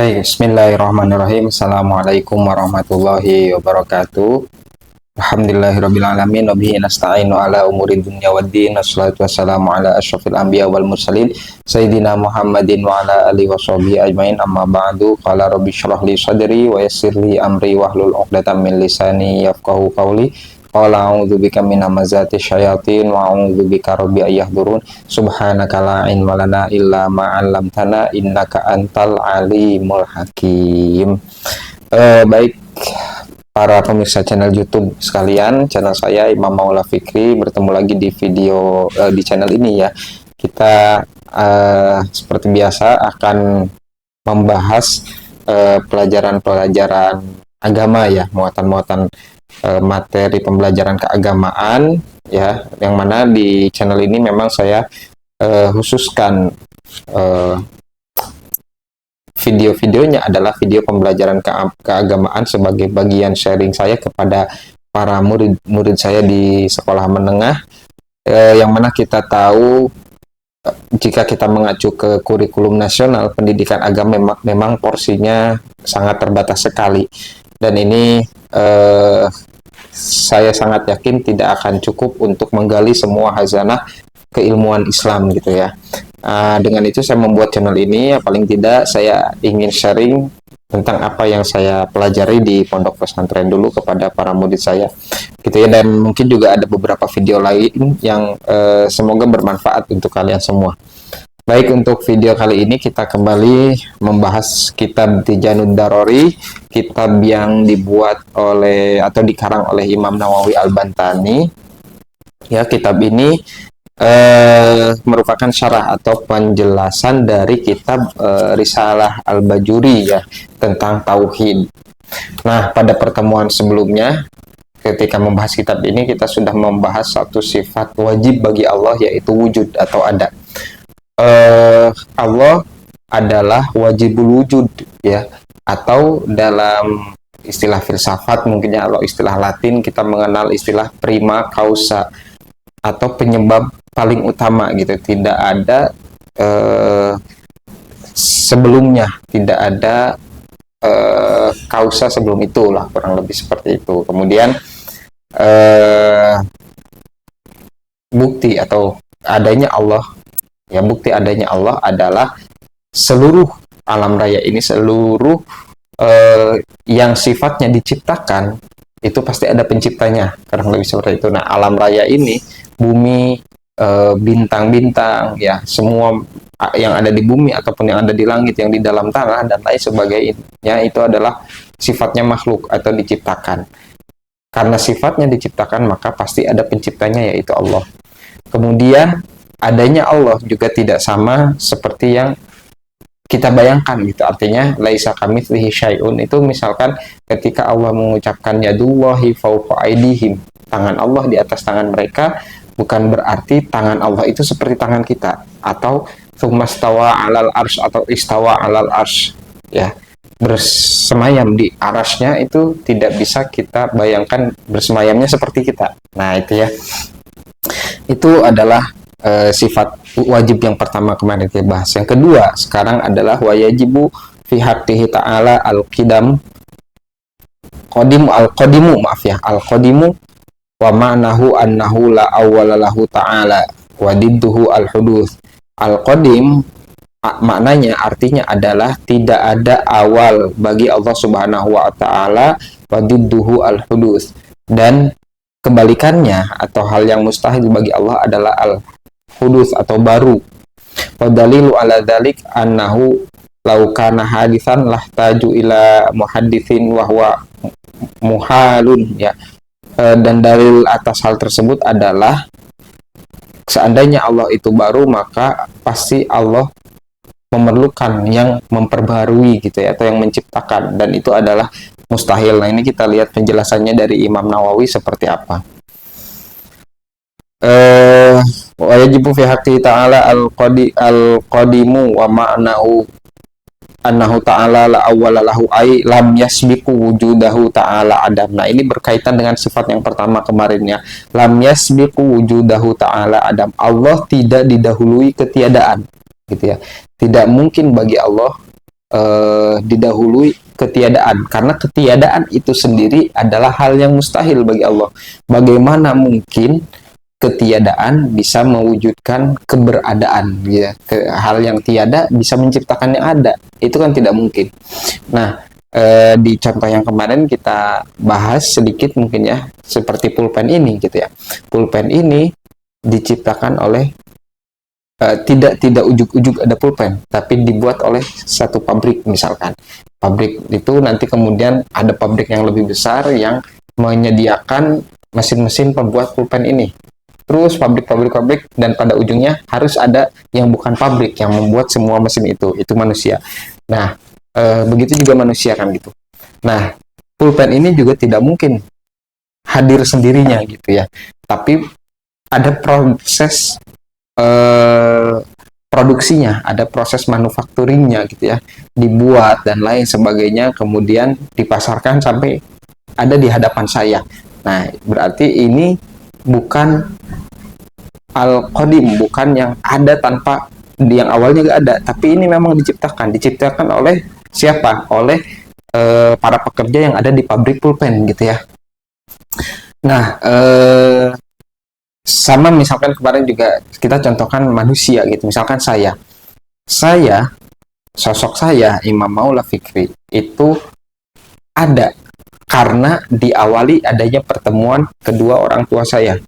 Baik, bismillahirrahmanirrahim. Assalamualaikum warahmatullahi wabarakatuh. Alhamdulillahirabbil alamin wa bihi nasta'inu ala umuri dunya waddin. Wassalatu wassalamu ala asyrofil anbiya wal mursalin sayyidina Muhammadin wa ala alihi washabihi ajmain. Amma ba'du. Qala rabbi shrah li sadri wa yassir li amri wahlul 'uqdatam min lisani yafqahu qawli. Qala a'udzu bika min hamazati syayatin wa a'udzu bika rabbi ayahdurun. Subhanaka la ilma lana illa ma 'allamtana innaka antal alimul hakim. Baik para pemirsa channel YouTube sekalian, channel saya Imam Maula Fikri, bertemu lagi di video di channel ini ya. Kita seperti biasa akan membahas pelajaran-pelajaran agama ya, muatan-muatan materi pembelajaran keagamaan ya, yang mana di channel ini memang saya khususkan video-videonya adalah video pembelajaran keagamaan sebagai bagian sharing saya kepada para murid-murid saya di sekolah menengah, yang mana kita tahu jika kita mengacu ke kurikulum nasional pendidikan agama memang porsinya sangat terbatas sekali, dan ini saya sangat yakin tidak akan cukup untuk menggali semua khazanah keilmuan Islam gitu ya. Dengan itu saya membuat channel ini, ya paling tidak saya ingin sharing tentang apa yang saya pelajari di pondok pesantren dulu kepada para murid saya gitu ya, dan mungkin juga ada beberapa video lain yang semoga bermanfaat untuk kalian semua. Baik, untuk video kali ini kita kembali membahas kitab Tijanud Darori, kitab yang dibuat oleh atau dikarang oleh Imam Nawawi Al-Bantani. Ya, kitab ini merupakan syarah atau penjelasan dari kitab Risalah Al-Bajuri ya, tentang tauhid. Nah, pada pertemuan sebelumnya ketika membahas kitab ini kita sudah membahas satu sifat wajib bagi Allah, yaitu wujud atau ada. Allah adalah wajibul wujud ya, atau dalam istilah filsafat mungkinnya, kalau istilah Latin kita mengenal istilah prima causa atau penyebab paling utama gitu. Tidak ada sebelumnya, tidak ada kausa sebelum itulah, kurang lebih seperti itu. Kemudian bukti atau adanya Allah ya, bukti adanya Allah adalah seluruh alam raya ini, seluruh yang sifatnya diciptakan itu pasti ada penciptanya, kurang lebih seperti itu. Nah, alam raya ini, bumi, bintang-bintang ya, semua yang ada di bumi ataupun yang ada di langit, yang di dalam tanah dan lain sebagainya, itu adalah sifatnya makhluk atau diciptakan. Karena sifatnya diciptakan, maka pasti ada penciptanya, yaitu Allah. Kemudian adanya Allah juga tidak sama seperti yang kita bayangkan gitu. Artinya laisa kamitslihi syai'un, itu misalkan ketika Allah mengucapkan yadullahi fawqa aydihim, tangan Allah di atas tangan mereka, bukan berarti tangan Allah itu seperti tangan kita, atau tsummastawa 'alal arsy atau istawa 'alal arsy ya, bersemayam di arasnya, itu tidak bisa kita bayangkan bersemayamnya seperti kita. Nah, itu ya, itu adalah sifat wajib yang pertama kemarin kita bahas. Yang kedua sekarang adalah wajibu fi haqqihi ta'ala al-qidam al-qadimu wa ma'nahu annahu la awwala lahu ta'ala wa didduhu al-huduth. Al-qadim maknanya, artinya adalah tidak ada awal bagi Allah Subhanahu wa ta'ala, wa didduhu al-huduth, dan kebalikannya atau hal yang mustahil bagi Allah adalah al-hudus atau baru. Wa dalilu ala dzalik annahu law kana haditsan lahtaju ila muhadditsin wa huwa muhalun ya. Dan dalil atas hal tersebut adalah seandainya Allah itu baru, maka pasti Allah memerlukan yang memperbarui gitu ya, atau yang menciptakan, dan itu adalah mustahil. Nah, ini kita lihat penjelasannya dari Imam Nawawi seperti apa. Wajibu fi haqqi ta'ala al-qadimu wa ma'nahu annahu ta'ala la awwala lahu ay lam yasbiqu wujudahu ta'ala adam. Nah, ini berkaitan dengan sifat yang pertama kemarinnya, lam yasbiqu wujudahu ta'ala adam. Allah tidak didahului ketiadaan gitu ya. Tidak mungkin bagi Allah didahului ketiadaan, karena ketiadaan itu sendiri adalah hal yang mustahil bagi Allah. Bagaimana mungkin ketiadaan bisa mewujudkan keberadaan, ya? Hal yang tiada bisa menciptakan yang ada, itu kan tidak mungkin. Nah, di contoh yang kemarin kita bahas sedikit mungkin ya, seperti pulpen ini gitu ya. Pulpen ini diciptakan oleh tidak ujuk-ujuk ada pulpen, tapi dibuat oleh satu pabrik misalkan. Pabrik itu nanti kemudian ada pabrik yang lebih besar yang menyediakan mesin-mesin pembuat pulpen ini. Terus pabrik dan pada ujungnya harus ada yang bukan pabrik yang membuat semua mesin itu manusia. Nah, begitu juga manusia kan gitu. Nah, pulpen ini juga tidak mungkin hadir sendirinya gitu ya. Tapi ada proses produksinya, ada proses manufakturingnya gitu ya, dibuat dan lain sebagainya, kemudian dipasarkan sampai ada di hadapan saya. Nah, berarti ini bukan al-qadim, bukan yang ada tanpa yang awalnya nggak ada, tapi ini memang diciptakan oleh siapa? Oleh para pekerja yang ada di pabrik pulpen gitu ya. Nah, sama misalkan kemarin juga kita contohkan manusia gitu, misalkan saya sosok saya Imam Maula Fikri itu ada karena diawali adanya pertemuan kedua orang tua saya,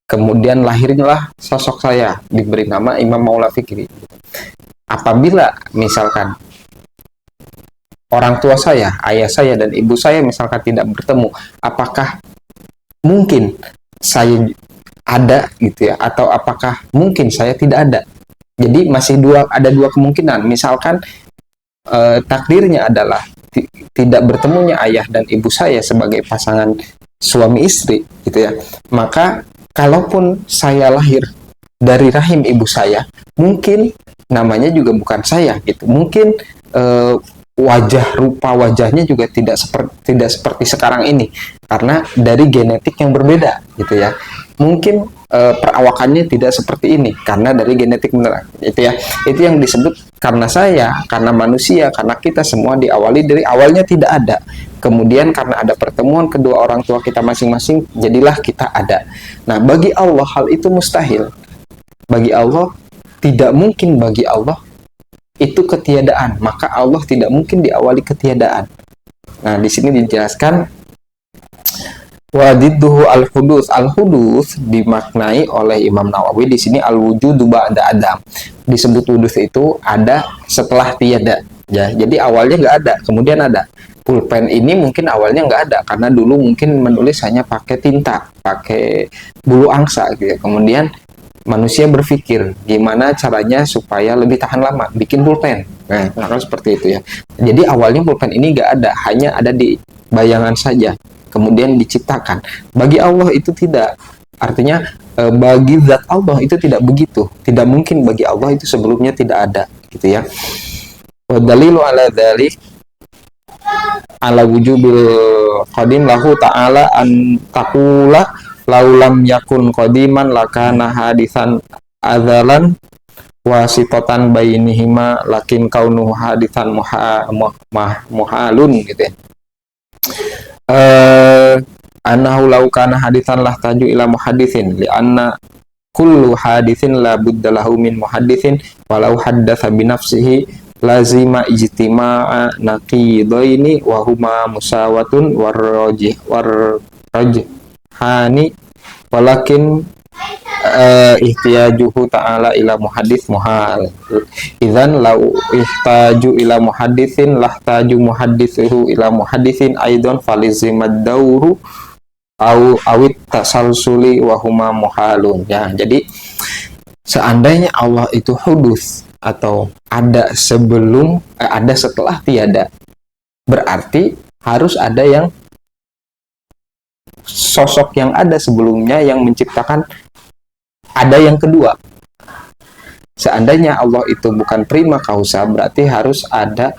kemudian lahirlah sosok saya diberi nama Imam Maula Fikri. Apabila misalkan orang tua saya, ayah saya dan ibu saya misalkan tidak bertemu, apakah mungkin saya ada gitu ya, atau apakah mungkin saya tidak ada? Jadi masih ada dua kemungkinan. Misalkan takdirnya adalah tidak bertemunya ayah dan ibu saya sebagai pasangan suami istri gitu ya, maka kalaupun saya lahir dari rahim ibu saya, mungkin namanya juga bukan saya gitu. Mungkin rupa wajahnya juga tidak seperti sekarang ini karena dari genetik yang berbeda gitu ya. Mungkin perawakannya tidak seperti ini karena dari genetik itu ya. Itu yang disebut karena manusia, karena kita semua diawali dari awalnya tidak ada. Kemudian karena ada pertemuan kedua orang tua kita masing-masing, jadilah kita ada. Nah, bagi Allah hal itu mustahil. Bagi Allah tidak mungkin, bagi Allah itu ketiadaan, maka Allah tidak mungkin diawali ketiadaan. Nah, di sini dijelaskan wadidduhu al-hudus. Al-hudus dimaknai oleh Imam Nawawi di sini al-wujudu ba'da adam. Disebut wudus itu ada setelah tiada. Ya, jadi awalnya nggak ada, kemudian ada. Pulpen ini mungkin awalnya nggak ada karena dulu mungkin menulis hanya pakai tinta, pakai bulu angsa gitu ya. Kemudian manusia berpikir gimana caranya supaya lebih tahan lama, bikin pulpen. Nah, kan seperti itu ya. Jadi awalnya pulpen ini nggak ada, hanya ada di bayangan saja, kemudian diciptakan. Bagi Allah itu tidak. Artinya bagi zat Allah itu tidak begitu. Tidak mungkin bagi Allah itu sebelumnya tidak ada, gitu ya. Wa dalilu ala dzalik ala wujubil qadim lahu ta'ala an taqula laulam yakun qadiman lakana hadisan adzalan wasitatan bainihima lakin kaunuhu hadisan muhalun gitu ya. Anahu law kana hadisan lah taju ila muhaddisin li anna kullu hadisin la budda lahu min muhaddisin walau haddatsa bi nafsihi lazima ijtima'a naqidaini wa huma musawatun warrajhani walakin ihtiyajuhu ta'ala ila muhaddits muhal. Idzan law ihtaju ila muhadditsin lahtaju muhadditsuhu ila muhadditsin aidan falizimad dauru awit tasalsuli wa huma muhalun. Ya, jadi seandainya Allah itu hudus atau ada sebelum ada setelah tiada, berarti harus ada yang sosok yang ada sebelumnya yang menciptakan ada yang kedua. Seandainya Allah itu bukan prima causa, berarti harus ada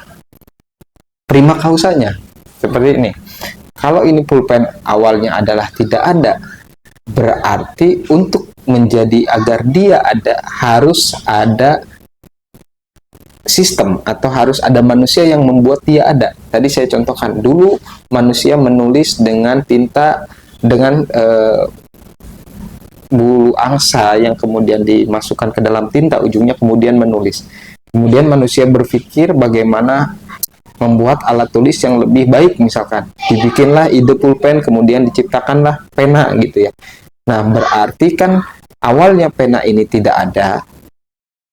prima causanya. Seperti ini. Kalau ini pulpen awalnya adalah tidak ada, berarti untuk menjadi agar dia ada harus ada sistem atau harus ada manusia yang membuat dia ada. Tadi saya contohkan dulu manusia menulis dengan tinta dengan bulu angsa yang kemudian dimasukkan ke dalam tinta, ujungnya kemudian menulis. Kemudian manusia berpikir bagaimana membuat alat tulis yang lebih baik, misalkan dibikinlah ide pulpen, kemudian diciptakanlah pena gitu ya. Nah, berarti kan awalnya pena ini tidak ada,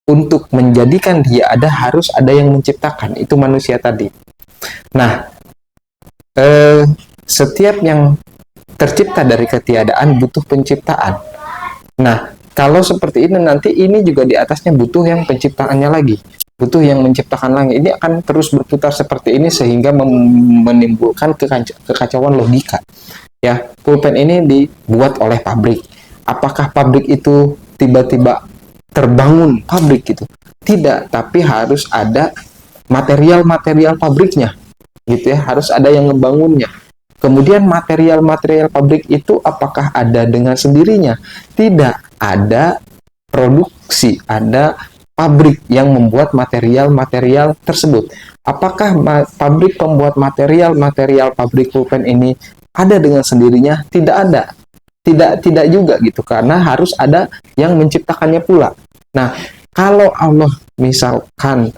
untuk menjadikan dia ada harus ada yang menciptakan, itu manusia tadi. Nah, setiap yang tercipta dari ketiadaan butuh penciptaan. Nah, kalau seperti ini nanti ini juga di atasnya butuh yang penciptaannya lagi, butuh yang menciptakan lagi. Ini akan terus berputar seperti ini sehingga menimbulkan kekacauan logika. Ya, pulpen ini dibuat oleh pabrik. Apakah pabrik itu tiba-tiba terbangun pabrik gitu? Tidak, tapi harus ada material-material pabriknya, gitu ya. Harus ada yang ngebangunnya. Kemudian material-material pabrik itu apakah ada dengan sendirinya? Tidak, ada produksi, ada pabrik yang membuat material-material tersebut. Apakah pabrik pembuat material-material pabrik pulpen ini ada dengan sendirinya? Tidak ada. Tidak juga gitu, karena harus ada yang menciptakannya pula. Nah, kalau Allah misalkan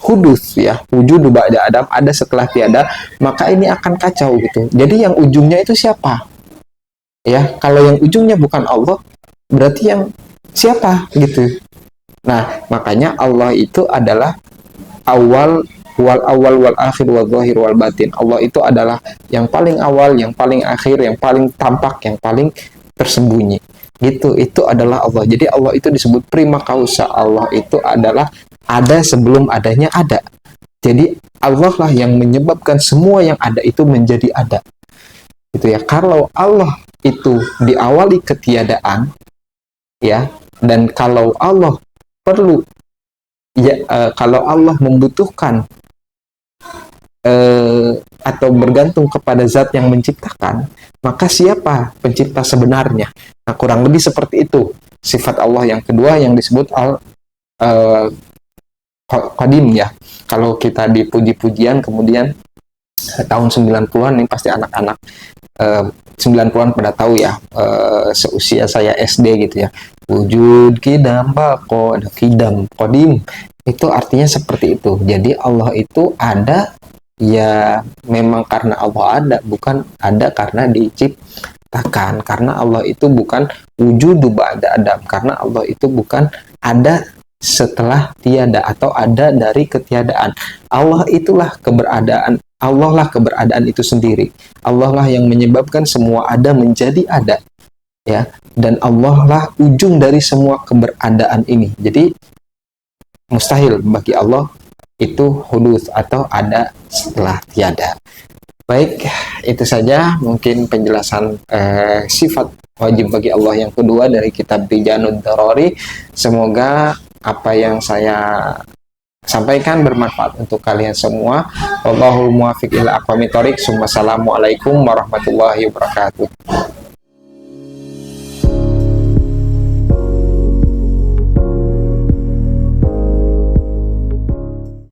hudus ya, wujudu ba'da adam, ada setelah tiada, maka ini akan kacau gitu. Jadi yang ujungnya itu siapa? Ya, kalau yang ujungnya bukan Allah, berarti yang siapa gitu. Nah, makanya Allah itu adalah awal wal akhir wal zahir wal batin. Allah itu adalah yang paling awal, yang paling akhir, yang paling tampak, yang paling tersembunyi. Gitu, itu adalah Allah. Jadi Allah itu disebut prima causa. Allah itu adalah ada sebelum adanya ada. Jadi Allah lah yang menyebabkan semua yang ada itu menjadi ada. Gitu ya. Kalau Allah itu diawali ketiadaan, ya, dan kalau Allah perlu ya, kalau Allah membutuhkan atau bergantung kepada zat yang menciptakan, maka siapa pencipta sebenarnya? Nah, kurang lebih seperti itu sifat Allah yang kedua yang disebut Qadim ya. Kalau kita di puji-pujian kemudian tahun 90-an ini pasti anak-anak 90-an pada tahu ya, seusia saya SD gitu ya. Wujud kidam bako, ada kidam Qadim. Itu artinya seperti itu. Jadi Allah itu ada ya memang karena Allah ada, bukan ada karena diciptakan. Karena Allah itu bukan wujudu ba'da adam, karena Allah itu bukan ada setelah tiada atau ada dari ketiadaan. Allah itulah keberadaan, Allah lah keberadaan itu sendiri. Allah lah yang menyebabkan semua ada menjadi ada, ya. Dan Allah lah ujung dari semua keberadaan ini. Jadi mustahil bagi Allah itu hudus atau ada setelah tiada. Baik, itu saja mungkin penjelasan sifat wajib bagi Allah yang kedua dari kitab Bijanud Darari. Semoga apa yang saya sampaikan bermanfaat untuk kalian semua. Wallahul muwaffiq ila aqwamit thoriq. Assalamualaikum warahmatullahi wabarakatuh.